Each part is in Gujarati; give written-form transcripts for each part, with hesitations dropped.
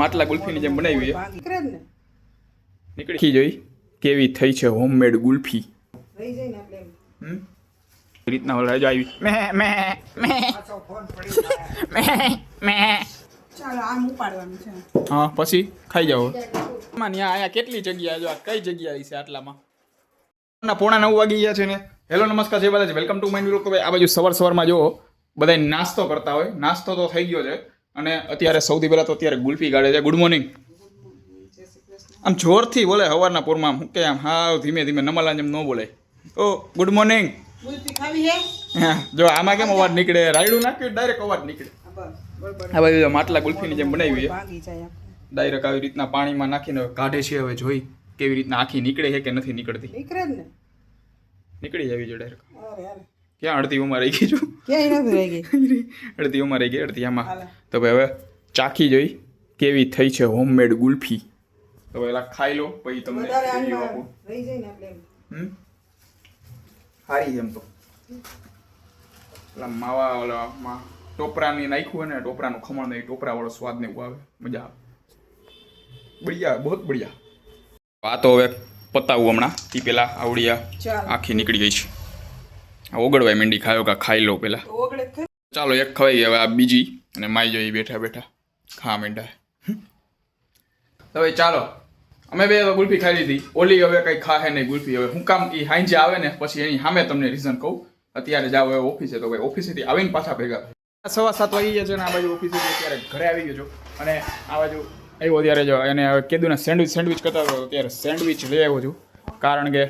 માટલા ગુલ્ફીની જેમ બનાવી છે નીકળી જોઈ કેવી થઈ છે હોમમેડ ગુલ્ફી રીતના ઓલા આવી મે મે મે મે ચાલો આમ ઉપાડવાનું છે હા પછી ખાઈ જાવ અહીંયા કેટલી જગ્યા જો કઈ જગ્યા છે આટલામાં 9:45 વાગી ગયા છે ને હેલો નમસ્કાર જય Balaji welcome to my new આ બાજુ સવારમાં જો બધા નાસ્તો કરતા હોય નાસ્તો તો થઈ ગયો છે અને અત્યારે સૌથી પહેલા તો અત્યારે ગુલ્ફી કાઢે છે ગુડ મોર્નિંગ આમ જોરથી બોલે સવારના પોરમાં હું કે આમ હા ધીમે ધીમે નમલા જેમ ન બોલે ઓ ગુડ મોર્નિંગ ગુલ્ફી ખાવી હે હા જો આમાં કેમ અવાજ નીકળે રાયડું નાખ્યું ડાયરેક્ટ અવાજ નીકળે આ બાજુ માટલા ગુલ્ફીની જેમ બનાવી છે ડાયરેક્ટ આવી રીતના પાણીમાં નાખીને કાઢે છે હવે જોઈ કેવી રીતના આખી નીકળે છે કે નથી નીકળતી નીકળી જાવી જો ડાયરેક્ટ ક્યાં અડધી ઉંમર રહી ગઈ છું ક્યાંય નથી રહી ગઈ અડધી ઉંમર રહી ગઈ અડધી આમાં તો ભાઈ હવે ચાખી જોઈ કેવી થઈ છે હોમમેડ ગુલ્ફી તો પેલા ખાઈ લો પછી તમને રિવ્યુ આપું રહી જાય ને એટલે સારી જેમ તો પેલા માવા ઓલા ટોપરાની નાખ્યું હોય ને ટોપરાનું ખમણ નહીં ટોપરા વાળો સ્વાદ ને એવું આવે મજા આવે બઢિયા બહુ બઢિયા આ તો હવે પતાવું હમણાં તે પેલા આવડિયા આખી નીકળી ગઈ છે આ ઓગળવાય માંડી ખાઈ લો પેલા ચાલો એક ખવાઈ હવે આ બીજી અને માઈ જોઈ બેઠા બેઠા ખા માંડા હવે ચાલો અમે બે તો ગુલ્ફી ખાઈ લીધી ઓલી હવે કઈ ખાહે નહીં ગુલ્ફી હવે હું કામ એ હાંજે આવે ને પછી એની સામે તમને રીઝન કહું અત્યારે જાવ હવે ઓફિસે તો ભાઈ ઓફિસેથી આવીને પાછા ભેગા 7:15 વાગી ગયા છે ને આ બાજુ ઓફિસેથી અત્યારે ઘરે આવી ગયો છું અને આ બાજુ આવ્યો ત્યારે જો એને કીધું ને સેન્ડવિચ કરતા હતો ત્યારે સેન્ડવિચ લઈ આવ્યો છું કારણ કે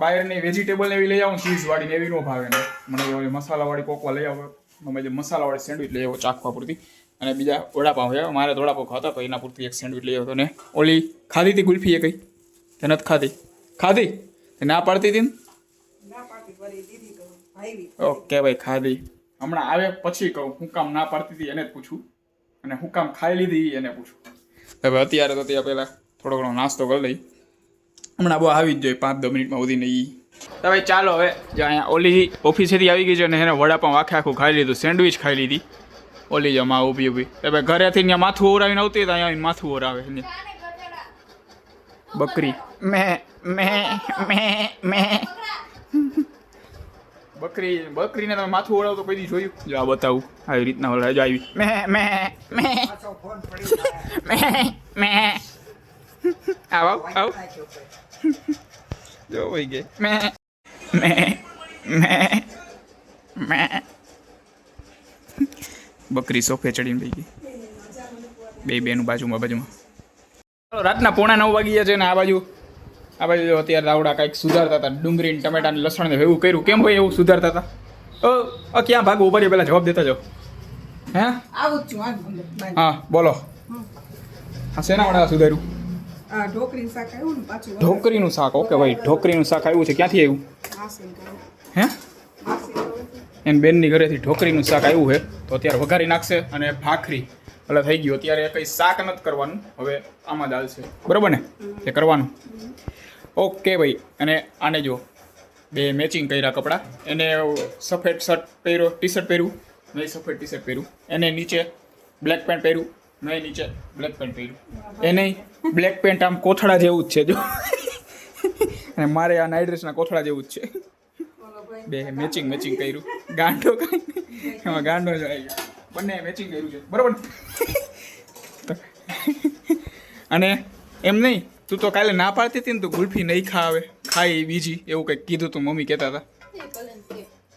બહારની વેજીટેબલ એવી લઈ આવું ચીઝવાળી ને એવી ન ભાવે ને મને ઓલી મસાલાવાળી કોકવા લઈ આવો અમે જે મસાલાવાળી સેન્ડવિચ લઈ આવો ચાખવા પૂરતી અને બીજા વડાપાઉં છે મારે વડાપાઉં ખાતા તો એના પૂરતી એક સેન્ડવિચ લઈ આવ્યો હતો ને ઓલી ખાધી હતી ગુલ્ફી એ કઈ તે નથી ખાધી ના પાડતી હતી ને ઓકે ભાઈ ખાધી હમણાં આવે પછી કહું હું કામ ના પાડતી હતી એને જ પૂછું અને હું કામ ખાઈ લીધી એને પૂછું હવે અત્યારે તો ત્યાં પહેલાં થોડો ઘણો નાસ્તો કરી લઈ હમણાં બહુ આવી જ જોઈએ 5-10 મિનિટમાં સુધી નહીં તો ભાઈ ચાલો હવે જે અહીંયા ઓલી ઓફિસેથી આવી ગઈ છે અને એને વડાપાઉં આખું ખાઈ લીધું સેન્ડવિચ ખાઈ લીધી ઓલી જ માં ઊભી તો ભાઈ ઘરેથી ત્યાં માથું ઓરાવીને આવતી તો અહીંયા માથું ઓરાવે બકરી બકરીને તમે માથું ઓળાવ તો કઈ જોયું જો આ બતાવું આવી રીતના ઓલા જો આવી આવ જો વહી ગઈ બકરી સોફે ચડીને વહી ગઈ બેનું બાજુમાં રાતના 8:45 વાગી ગયા છે ને આ બાજુ જો અત્યારે આવડા કંઈક સુધારતા હતા ડુંગળી ટમેટા ને લસણ ને એવું કર્યું કેમ ભાઈ એવું સુધારતા હતા ક્યાં ભાગ ઉભા રહ્યો પેલા જવાબ દેતા જાઓ હે હા બોલો હા શેના વડા સુધાર્યું ઢોકરીનું શાક ઓકે ભાઈ ઢોકરીનું શાક આવ્યું છે ક્યાંથી આવ્યું હે એમ બેનની ઘરેથી ઢોકરીનું શાક આવ્યું છે તો અત્યારે વઘારી નાખશે અને ભાખરી એટલે થઈ ગયું અત્યારે કંઈ શાક નથી કરવાનું હવે આમાં જ હાલશે બરાબર ને એ કરવાનું ઓકે ભાઈ અને આને જો બે મેચિંગ કર્યા કપડાં એને સફેદ શર્ટ પહેર્યો ટી શર્ટ પહેર્યું મેં સફેદ ટી શર્ટ પહેર્યું એને નીચે બ્લેક પેન્ટ પહેર્યું મેં નીચે બ્લેક પેન્ટ પહેર્યું એને બ્લેક પેન્ટ આમ કોથળા જેવું જ છે જો અને મારે આ નાઇટ ડ્રેસના કોથળા જેવું જ છે બે મેચિંગ કર્યું ગાંડો કાંઈ એમાં ગાંડો જ આવી ગયો બંને મેચિંગ કર્યું છે બરાબર અને એમ નહીં તું તો કાલે ના પાડતી હતી ને તું ગુલ્ફી નહીં ખાઈ બીજી એવું કંઈક કીધું તું મમ્મી કહેતા હતા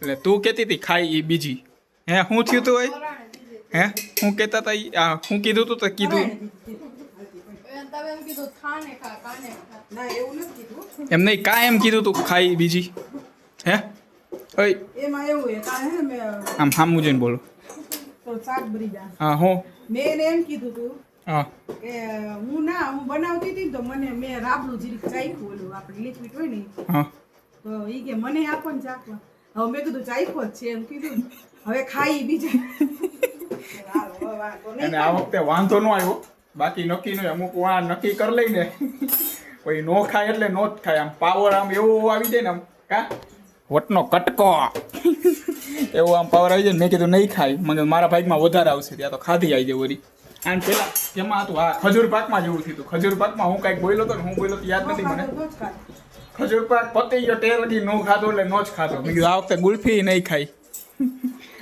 એટલે તું કહેતી હતી ખાઈ એ બીજી હે શું થયું તું ભાઈ હે હું કહેતા હતા હું કીધું તું તો કીધું એમ નહીં કાં એમ કીધું તું ખાઈ બીજી હે આમ સામું જોઈને બોલો હા હું મેં એમ કીધું તું હા કે હું બનાવતી હતી તો મને મેં રાબડું જીરીક ચાખ્યું ઓલું આપણે લિક્વિડ હોય ને હા તો એ કે મને આપો ને ચાખવા હવે મેં કીધું ચાખ્યો જ છે એમ કીધું હવે ખાઈ બીજા અને આ વખતે વાંધો ન આવ્યો બાકી નક્કી નહીં અમુક નક્કી કરી લઈને પછી નો ખાય એટલે નો જ ખાય આમ પાવર આમ એવો આવી જાય ને આમ કા વટનો કટકો એવો આમ પાવર આવી જાય ને મેં કીધું નહીં ખાય મને મારા ભાગમાં વધારે આવશે ત્યાં તો ખાધી આવી જાય વળી અને પેલા કેમાં હતું હા ખજૂર પાકમાં જેવું થયું હતું. ખજૂર પાકમાં હું કાંઈક બોલ્યો હતો ને હું બોલ્યો તો યાદ નથી મને. તો જ ખાધું. ખજૂર પાક પતી ગયો તે લગી નો ખાધો એટલે નો જ ખાધો. મેં કીધું આ વખતે ગુલ્ફી નહીં ખાઈ.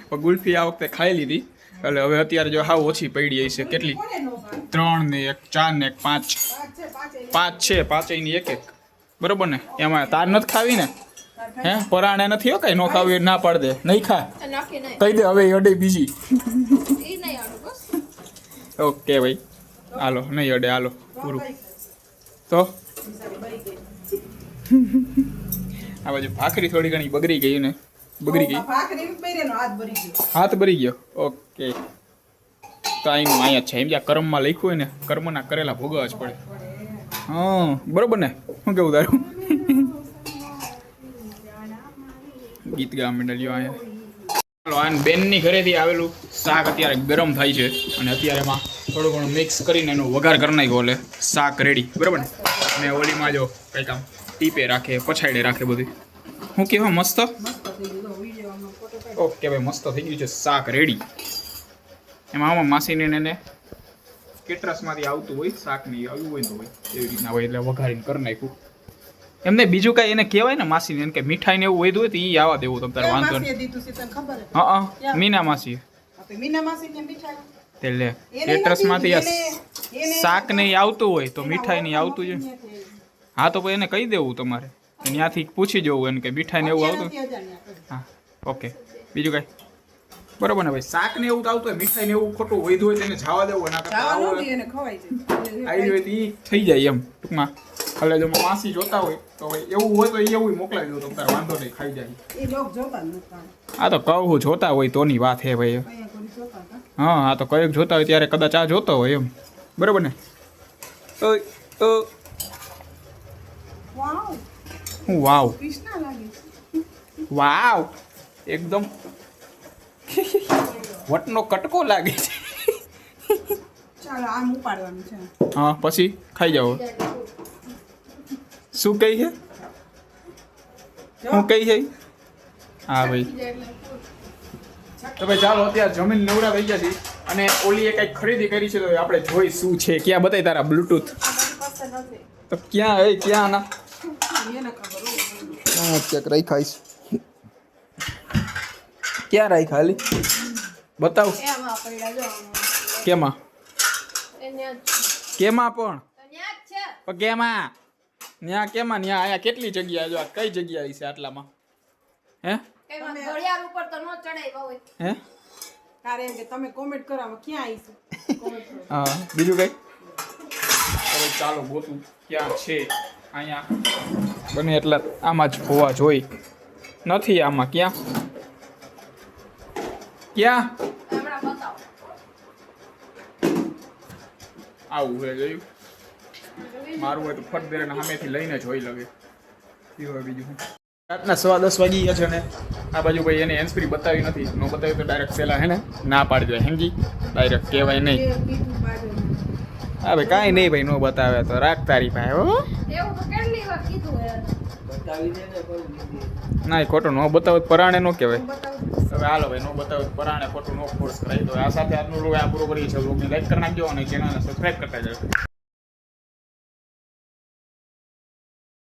પણ ગુલ્ફી આ વખતે ખાઈ લીધી એટલે હવે અત્યારે જો હાવ ઓછી પડી છે. કેટલી? કોને નો ભાવે? 3 ને 1 4 ને 1 5 પાંચ છે, પાંચ એ. 5 છે 5 ની એક બરોબર ને એમાં તાર નથી ખાવી ને હે પરાણે નથી હો કઈ નો ખાવી ના પાડ દે નહીં ખા નાખી નહીં કહી દે હવે અડે બીજી એ નહીં આડું બસ ઓકે ભાઈ હાલો નહીં અડે હાલો પૂરું તો આ બાજુ ભાખરી થોડી ઘણી બગડી ગઈ ને બગડી ગઈ ભાખરી પહેરેનો હાથ ભરી ગયો. હાથ ભરી ગયો ઓકે તો અહીંનું અહીંયા જ છે એમ જ્યાં કર્મમાં લખ્યું હોય ને કર્મના કરેલા ભોગવવા જ પડે હા બરોબર ને શું કેવું તારું ગીત ગાવા માંડ્યો અહીંયા ચાલો આ બેનની ઘરેથી આવેલું શાક અત્યારે ગરમ થાય છે અને અત્યારે એમાં થોડું ઘણું મિક્સ કરીને એનો વઘાર કરી નાખ્યો એટલે શાક રેડી બરાબર ને અને ઓલીમાં જો કંઈક આમ ટીપે રાખે પછાડે રાખે બધું શું કહેવા મસ્ત મસ્ત થઈ ગયું. જો વિડીયોમાં ફોટો પાડી. ઓકે ભાઈ મસ્ત થઈ ગયું છે શાક રેડી એમાં આમાં માસીને એને કેટરસમાંથી આવતું હોય શાક નહીં આવ્યું હોય તો હોય એવી રીતના હોય એટલે વઘારીને કરી નાખ્યું એમને બીજું કાંઈ એને કહેવાય ને માસીને એને કે મીઠાઈ ને એવું વધુ હોય તો એ આવવા દેવું તમ તારે વાંધો માસીએ નહીં દીધું છે તને ખબર છે? હા મીના માસી આપણે મીના માસીને મીઠાઈ. તે લે એને કેટરસમાંથી આ એને- એને- શાક નહીં આવતું હોય તો મીઠાઈ નહીં આવતું છે ત્યાંથી. હા તો પછી એને કહી દેવું તમારે ત્યાંથી પૂછી જવું એને કે મીઠાઈ ને એવું આવતું ત્યાંથી હજારની આપણે. હા ઓકે બીજું કાંઈ બરોબર ને ભાઈ શાક ને એવું તો આવતું હોય મીઠાઈ ને એવું ખોટું વધુ હોય તેને જવા દેવું એના કરતાં ખાવા આવું નહોતી એને ખવાય છે. આવી હોય તો એ થઈ જાય એમ ટૂંકમાં એટલે જો માસી જોતા હોય તો હવે એવું હોય તો એ એવું મોકલાવી દો તો તારે વાંધો નહીં ખાઈ જાય એ લોક જોતા જ નહોતા. આ તો કહું જોતા હોય તોની વાત હે ભાઈ અહીંયા કોઈ જોતા હતા. હા આ તો કઈક જોતા હોય ત્યારે કદાચ આ જોતો હોય એમ બરોબર ને વાવ હું વાવ કૃષ્ણા લાગે છે. વાવ એકદમ વટનો કટકો લાગે છે ચાલો આમ ઉપાડવાનું છે. હા પછી ખાઈ જાઓ શું કહી છે જો. શું કહી છે હા ભાઈ તો ભાઈ ચાલો અત્યારે જમીન નવરા થઈ ગયા છે અને ઓલીએ કંઈક ખરીદી કરી છે તો આપણે જોઈ શું છે ક્યાં બતાવી તારા બ્લૂટૂથ મારી પાસે નથી. તો ક્યાં હે ક્યાં ના એને ખબર હોય. ચેક રાખાઈશ ક્યાં રાખ ખાલી બતાવ એમાં પડ્યા જો કેમાં એને કેમાં પણ ન્યા જ છે પણ કેમાં ન્યા કેમાં ન્યા આયા કેટલી જગ્યા જો આ કઈ જગ્યા છે આટલામાં હે એમાં ઘડિયાળ ઉપર તો નો ચડાવ્યા હોય હે તારે એમ કે તમે કોમેન્ટ કરો આમાં ક્યાં આવી છે કોમેન્ટ કરો. હા બીજું કઈ હવે ચાલો ગોતું ક્યાં છે અહીંયા બને એટલા આમાં જ હોવા જોઈ નથી આમાં ક્યાં ક્યાં હમણાં બતાવો આવું હે જોયું મારું હોય તો ફટ દે સામેથી લઈને જોઈ લગે હોય બીજું શું રાતના 10:15 વાગી ગયા છે ને આ બાજુ ભાઈ એને હેન્ડસ્ફ્રી બતાવી નથી નો બતાવી તો ડાયરેક્ટ પેલા હે ને ના પાડી દે હેંગી ડાયરેક્ટ કહેવાય નહીં એ કીધું બાજુ. હા ભાઈ કાંઈ નહીં ભાઈ નો બતાવે તો રાખ તારી પાસે હો એવું તો કેટલી વાર કીધું હે ના એ ખોટું નો બતાવે તો પરાણે નો કહેવાય બતાવું. હવે હાલો ભાઈ નો બતાવે તો પરાણે ખોટું નો ફોર્સ કરાય તો આ સાથે આજનું લોગ આ પૂરો કરીએ છીએ લોગને લાઈક કરી નાખજો અને ચેનલને સબસ્ક્રાઈબ કરતા જાઓ